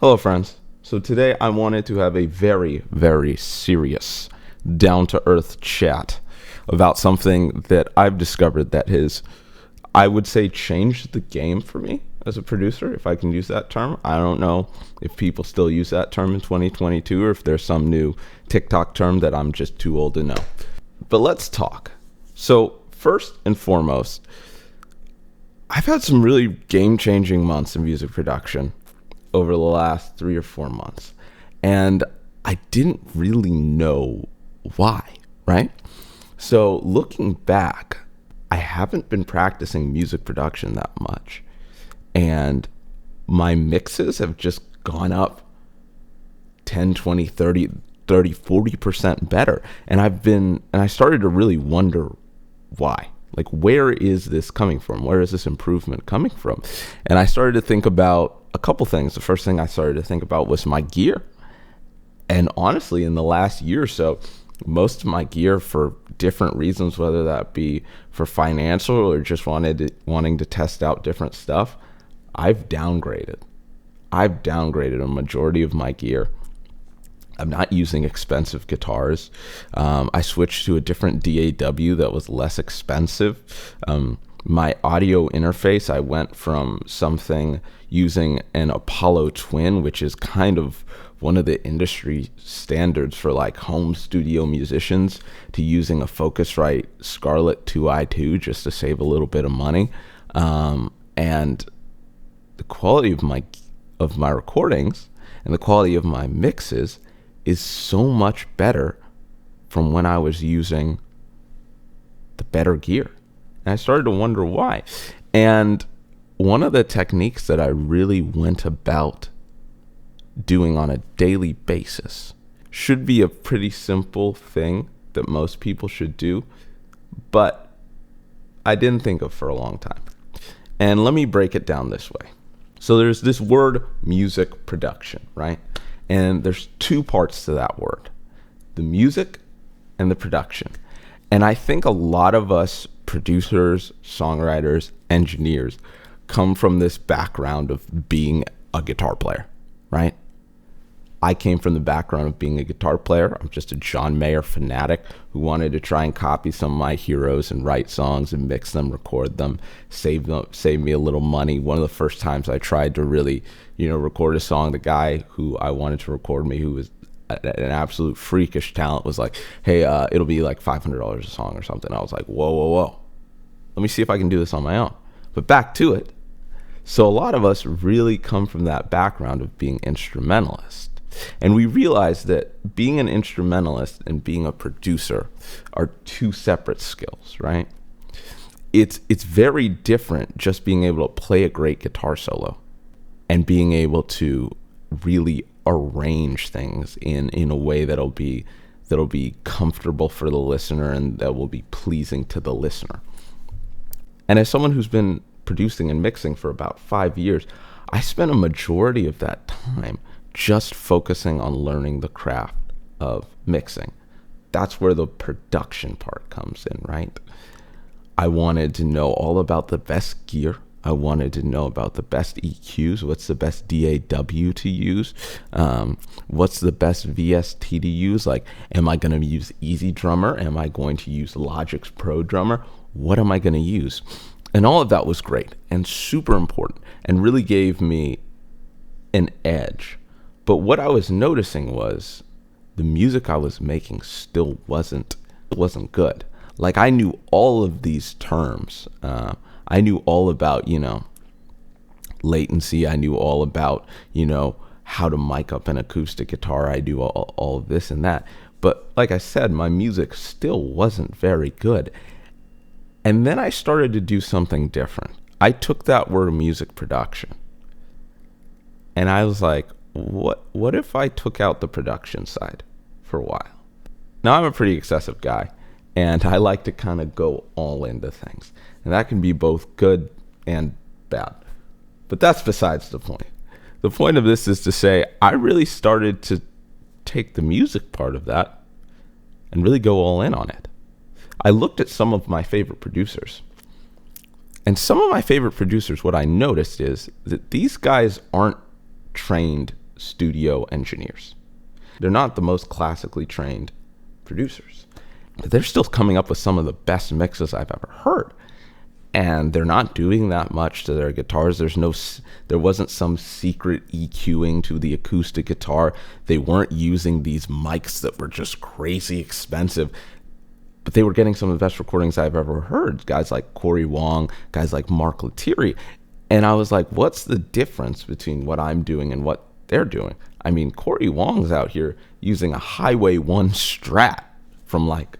Hello, friends. So today I wanted to have a very, very serious, down-to-earth chat about something that I've discovered that has, I would say, changed the game for me as a producer, if I can use that term. I don't know if people still use that term in 2022 or if there's some new TikTok term that I'm just too old to know. But let's talk. So first and foremost, I've had some really game-changing months in music production over the last 3 or 4 months. And I didn't really know why, right? So looking back, I haven't been practicing music production that much. And my mixes have just gone up 10, 20, 30, 40% better. And I started to really wonder why. Like, where is this coming from? Where is this improvement coming from? And I started to think about a couple things. The first thing I started to think about was my gear. And honestly, in the last year or so, most of my gear, for different reasons, whether that be for financial or just wanting to test out different stuff, I've downgraded a majority of my gear. I'm not using expensive guitars. I switched to a different DAW that was less expensive. My audio interface, I went from something using an Apollo Twin, which is kind of one of the industry standards for like home studio musicians, to using a Focusrite Scarlett 2i2 just to save a little bit of money. And the quality of my recordings and the quality of my mixes is so much better from when I was using the better gear. And I started to wonder why. And one of the techniques that I really went about doing on a daily basis should be a pretty simple thing that most people should do, but I didn't think of for a long time. And let me break it down this way. So there's this word music production, right? And there's two parts to that word, the music and the production. And I think a lot of us producers, songwriters, engineers come from this background of being a guitar player, right? I came from the background of being a guitar player. I'm just a John Mayer fanatic who wanted to try and copy some of my heroes and write songs and mix them, record them, save me a little money. One of the first times I tried to really, record a song, the guy who I wanted to record me, who was an absolute freakish talent, was like, hey, it'll be like $500 a song or something. I was like, whoa. Let me see if I can do this on my own. But back to it. So a lot of us really come from that background of being instrumentalists. And we realize that being an instrumentalist and being a producer are two separate skills, right? It's very different just being able to play a great guitar solo and being able to really arrange things in a way that'll be comfortable for the listener and that will be pleasing to the listener. And as someone who's been producing and mixing for about 5 years, I spent a majority of that time just focusing on learning the craft of mixing. That's where the production part comes in, right? I wanted to know all about the best gear. I wanted to know about the best EQs. What's the best DAW to use? What's the best VST to use? Like, am I going to use Easy Drummer? Am I going to use Logic's Pro Drummer? What am I going to use? And all of that was great and super important and really gave me an edge. But what I was noticing was the music I was making still wasn't good. Like, I knew all of these terms. I knew all about, latency. I knew all about, how to mic up an acoustic guitar. I do all of this and that. But like I said, my music still wasn't very good. And then I started to do something different. I took that word music production and I was like, what if I took out the production side for a while? Now, I'm a pretty excessive guy, and I like to kind of go all into things. And that can be both good and bad. But that's besides the point. The point of this is to say I really started to take the music part of that and really go all in on it. I looked at some of my favorite producers. And some of my favorite producers, what I noticed is that these guys aren't trained studio engineers. They're not the most classically trained producers. But they're still coming up with some of the best mixes I've ever heard. And they're not doing that much to their guitars. There wasn't some secret EQing to the acoustic guitar. They weren't using these mics that were just crazy expensive. But they were getting some of the best recordings I've ever heard. Guys like Corey Wong, guys like Mark Lettieri. And I was like, what's the difference between what I'm doing and what they're doing? I mean, Corey Wong's out here using a Highway 1 Strat from like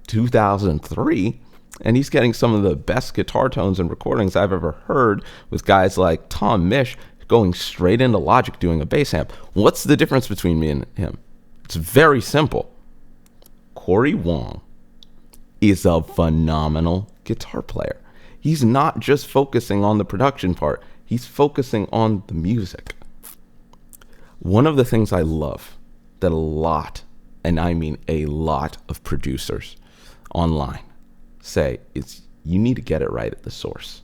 2003, and he's getting some of the best guitar tones and recordings I've ever heard with guys like Tom Misch going straight into Logic doing a bass amp. What's the difference between me and him? It's very simple. Corey Wong is a phenomenal guitar player. He's not just focusing on the production part, he's focusing on the music. One of the things I love that a lot, and I mean a lot of producers online say is you need to get it right at the source,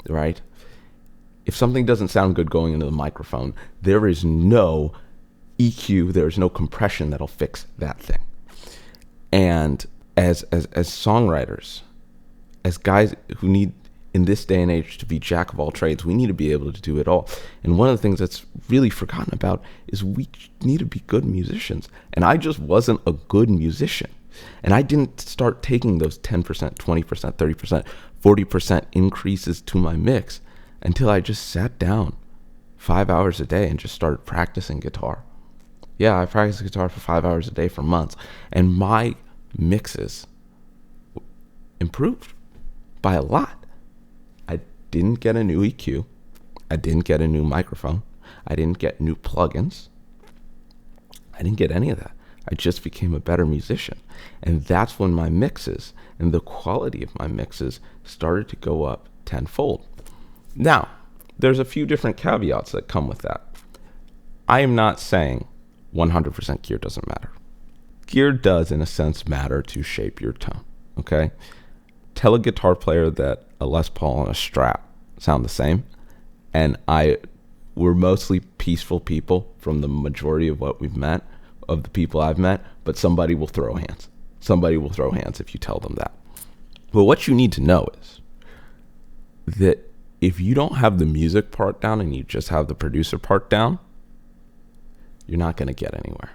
right? If something doesn't sound good going into the microphone, there is no EQ, there is no compression that'll fix that thing. And as songwriters, as guys who need, in this day and age, to be jack of all trades, we need to be able to do it all. And one of the things that's really forgotten about is we need to be good musicians. And I just wasn't a good musician. And I didn't start taking those 10%, 20%, 30%, 40% increases to my mix until I just sat down 5 hours a day and just started practicing guitar. Yeah, I practiced guitar for 5 hours a day for months. And my mixes improved by a lot. I didn't get a new EQ. I didn't get a new microphone. I didn't get new plugins. I didn't get any of that. I just became a better musician. And that's when my mixes and the quality of my mixes started to go up tenfold. Now, there's a few different caveats that come with that. I am not saying 100% gear doesn't matter. Gear does, in a sense, matter to shape your tone, okay? Tell a guitar player that a Les Paul and a Strat sound the same, and we're mostly peaceful people from the majority of what we've met, of the people I've met, but somebody will throw hands. Somebody will throw hands if you tell them that. But what you need to know is that if you don't have the music part down and you just have the producer part down, you're not going to get anywhere.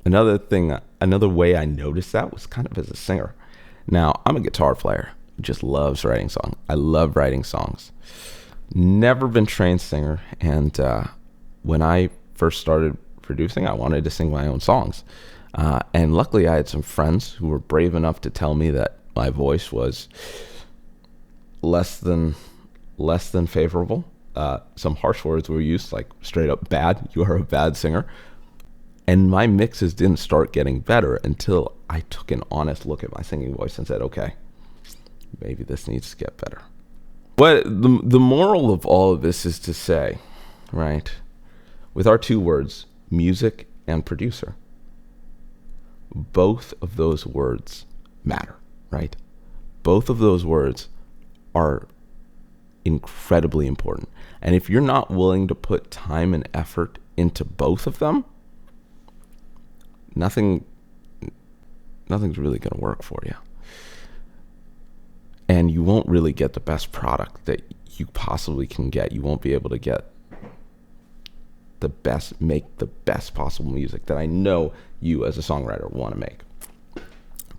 Another way I noticed that was kind of as a singer. Now, I'm a guitar player who just loves writing songs. I love writing songs. Never been trained singer, and when I first started producing, I wanted to sing my own songs. And luckily, I had some friends who were brave enough to tell me that my voice was less than favorable. Some harsh words were used, like straight up bad. You are a bad singer. And my mixes didn't start getting better until I took an honest look at my singing voice and said, okay, maybe this needs to get better. But the moral of all of this is to say, right, with our two words, music and producer, both of those words matter, right? Both of those words are incredibly important. And if you're not willing to put time and effort into both of them, nothing's really going to work for you. And you won't really get the best product that you possibly can get. You won't be able to get make the best possible music that I know you as a songwriter want to make.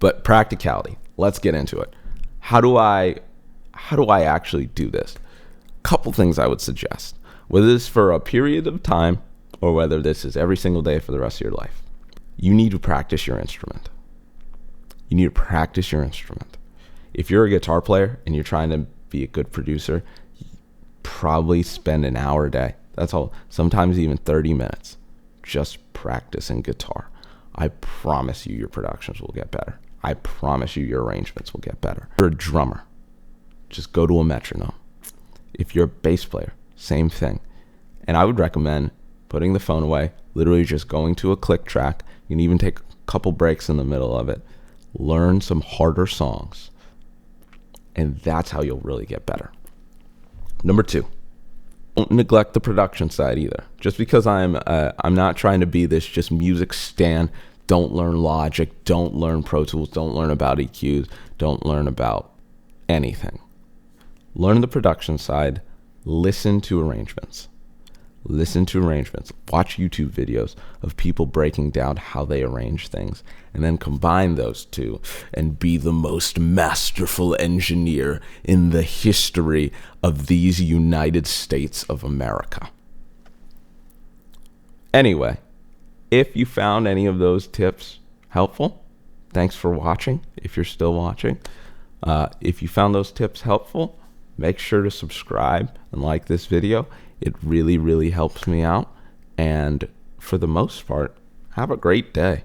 But practicality, let's get into it. How do I actually do this? Couple things I would suggest, whether this is for a period of time or whether this is every single day for the rest of your life. You need to practice your instrument. You need to practice your instrument. If you're a guitar player and you're trying to be a good producer, probably spend an hour a day. That's all. Sometimes even 30 minutes just practicing guitar. I promise you your productions will get better. I promise you your arrangements will get better. If you're a drummer, just go to a metronome. If you're a bass player, same thing. And I would recommend putting the phone away, literally just going to a click track. You can even take a couple breaks in the middle of it. Learn some harder songs. And that's how you'll really get better. Number 2, Don't neglect the production side either. Just because I'm not trying to be this just music stan. Don't learn Logic. Don't learn Pro Tools. Don't learn about EQs. Don't learn about anything. Learn the production side. Listen to arrangements. Listen to arrangements. Watch YouTube videos of people breaking down how they arrange things, and then combine those two and be the most masterful engineer in the history of these United States of America. Anyway, if you found any of those tips helpful, thanks for watching. If you're still watching, if you found those tips helpful, make sure to subscribe and like this video. It really, really helps me out. And for the most part, have a great day.